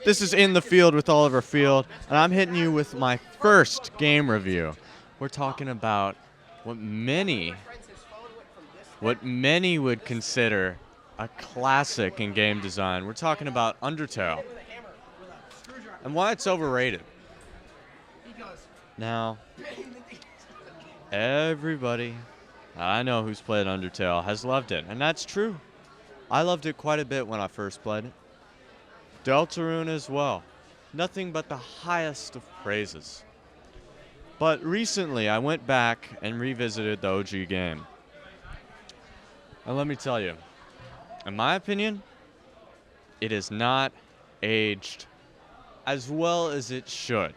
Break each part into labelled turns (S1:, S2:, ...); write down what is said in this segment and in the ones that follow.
S1: This is In the Field with Oliver Field, and I'm hitting you with my first game review. We're talking about what many would consider a classic in game design. We're talking about Undertale and why it's overrated. Now, everybody I know who's played Undertale has loved it, and that's true. I loved it quite a bit when I first played it. Deltarune as well. Nothing but the highest of praises. But recently, I went back and revisited the OG game. And let me tell you, in my opinion, it is not aged as well as it should.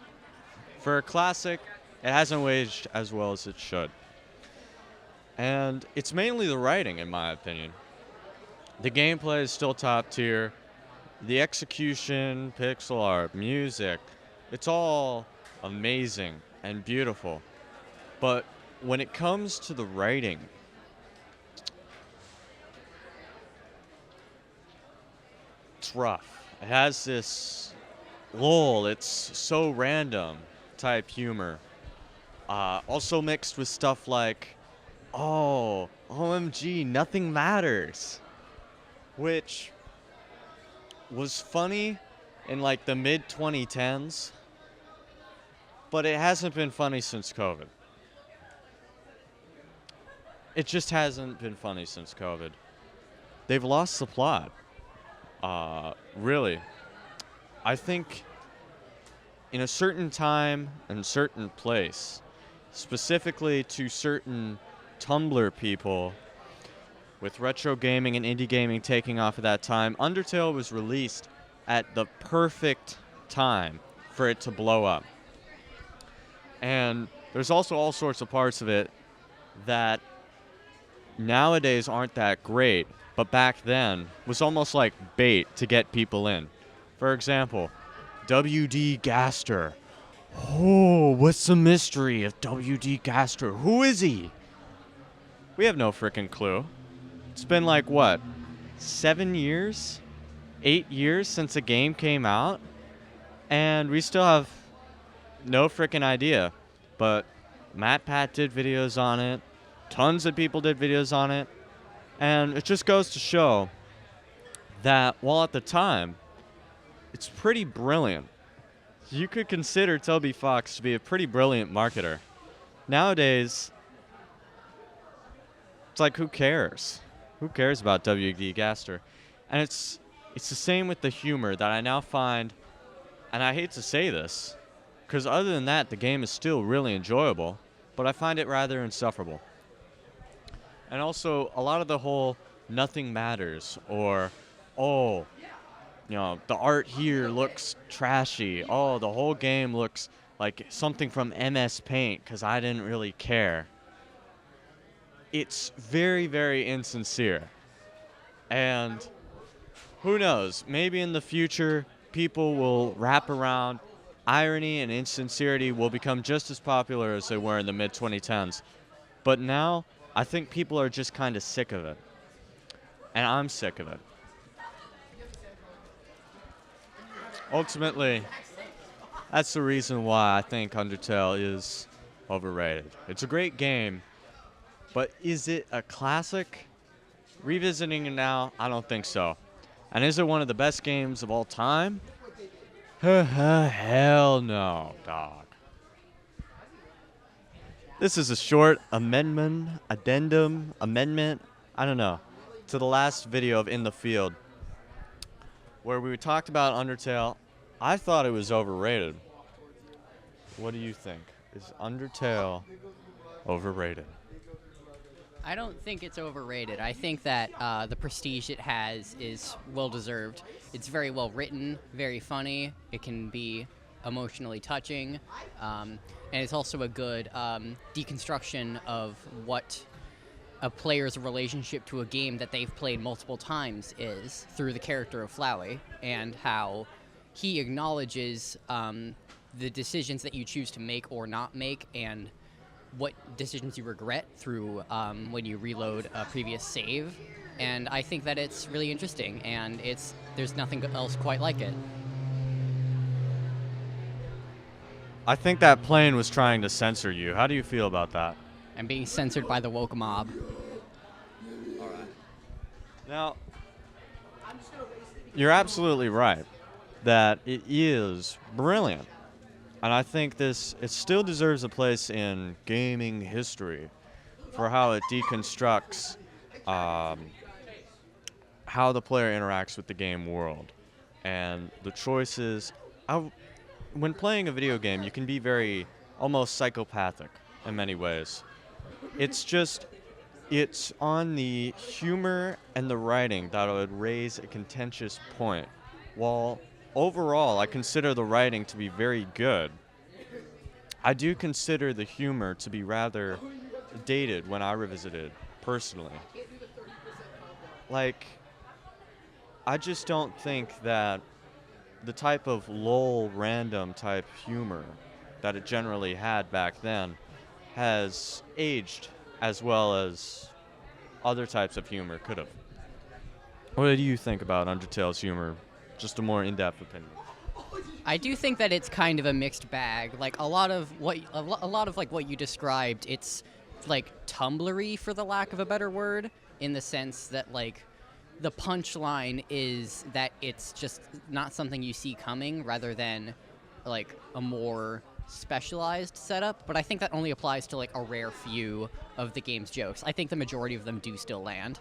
S1: For a classic, it hasn't aged as well as it should. And it's mainly the writing, in my opinion. The gameplay is still top tier. The execution, pixel art, music, it's all amazing and beautiful. But when it comes to the writing, it's rough. It has this lol, it's so random type humor. Also mixed with stuff like, oh, OMG, nothing matters. Which was funny in like the mid 2010s, but it hasn't been funny since COVID. It just hasn't been funny since COVID. They've lost the plot. Really. I think in a certain time and certain place, specifically to certain Tumblr people, with retro gaming and indie gaming taking off at that time, Undertale was released at the perfect time for it to blow up. And there's also all sorts of parts of it that nowadays aren't that great, but back then was almost like bait to get people in. For example, W.D. Gaster. Oh, what's the mystery of W.D. Gaster? Who is he? We have no frickin' clue. It's been like, what, 7 years? 8 years since the game came out? And we still have no frickin' idea. But MatPat did videos on it. Tons of people did videos on it. And it just goes to show that while at the time, it's pretty brilliant. You could consider Toby Fox to be a pretty brilliant marketer. Nowadays, it's like, who cares? Who cares about W.D. Gaster? And it's the same with the humor that I now find, and I hate to say this, because other than that, the game is still really enjoyable, but I find it rather insufferable. And also, a lot of the whole nothing matters, or, oh, you know, the art here looks trashy. Oh, the whole game looks like something from MS Paint, because I didn't really care. It's very, very insincere. And who knows, maybe in the future, people will wrap around. Irony and insincerity will become just as popular as they were in the mid-2010s. But now, I think people are just kind of sick of it. And I'm sick of it. Ultimately, that's the reason why I think Undertale is overrated. It's a great game, but is it a classic? Revisiting it now, I don't think so. And is it one of the best games of all time? Hell no, dog. This is a short addendum, I don't know, to the last video of In the Field, where we talked about Undertale. I thought it was overrated. What do you think? Is Undertale overrated?
S2: I don't think it's overrated. I think that the prestige it has is well-deserved. It's very well written, very funny. It can be emotionally touching. And it's also a good deconstruction of what a player's relationship to a game that they've played multiple times is through the character of Flowey, and how he acknowledges the decisions that you choose to make or not make, and what decisions you regret through when you reload a previous save. And I think that it's really interesting, and there's nothing else quite like it.
S1: I think that plane was trying to censor you. How do you feel about that?
S2: I'm being censored by the woke mob.
S1: Now, you're absolutely right that it is brilliant. And I think it still deserves a place in gaming history for how it deconstructs how the player interacts with the game world and the choices. When playing a video game, you can be very almost psychopathic in many ways. It's on the humor and the writing that I would raise a contentious point. While overall I consider the writing to be very good, I do consider the humor to be rather dated when I revisited personally. Like, I just don't think that the type of lol random type humor that it generally had back then has aged as well as other types of humor could have. What do you think about Undertale's humor? Just a more in-depth opinion.
S2: I do think that it's kind of a mixed bag. Like a lot of like what you described, it's like Tumblr-y for the lack of a better word, in the sense that like the punchline is that it's just not something you see coming, rather than like a more specialized setup. But I think that only applies to like a rare few of the game's jokes. I think the majority of them do still land.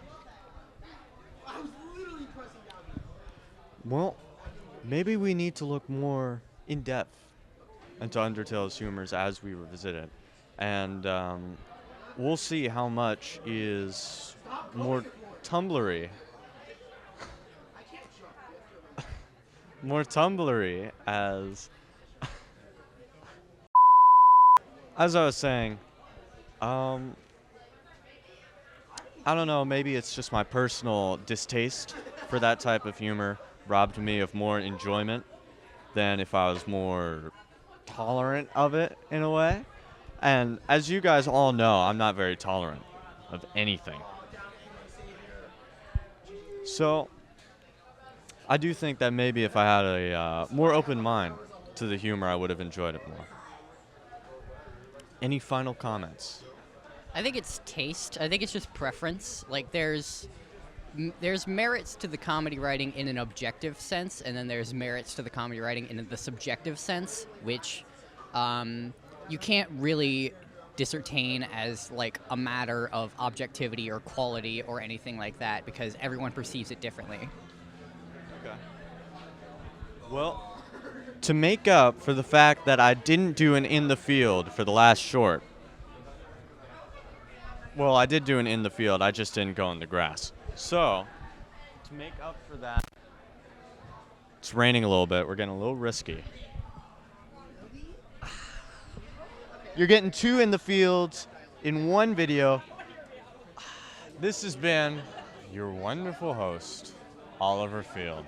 S1: Well, maybe we need to look more in depth into Undertale's humors as we revisit it, and we'll see how much is more Tumblr-y. More Tumblr-y as I was saying, I don't know, maybe it's just my personal distaste for that type of humor robbed me of more enjoyment than if I was more tolerant of it in a way. And as you guys all know, I'm not very tolerant of anything. So I do think that maybe if I had a more open mind to the humor, I would have enjoyed it more. Any final comments?
S2: I think it's taste. I think it's just preference. Like there's merits to the comedy writing in an objective sense, and then there's merits to the comedy writing in the subjective sense, which you can't really discertain as like a matter of objectivity or quality or anything like that, because everyone perceives it differently.
S1: Okay. Well, to make up for the fact that I didn't do an in the field for the last short. Well, I did do an in the field, I just didn't go in the grass. So, to make up for that, it's raining a little bit. We're getting a little risky. You're getting 2 in the fields in one video. This has been your wonderful host, Oliver Field.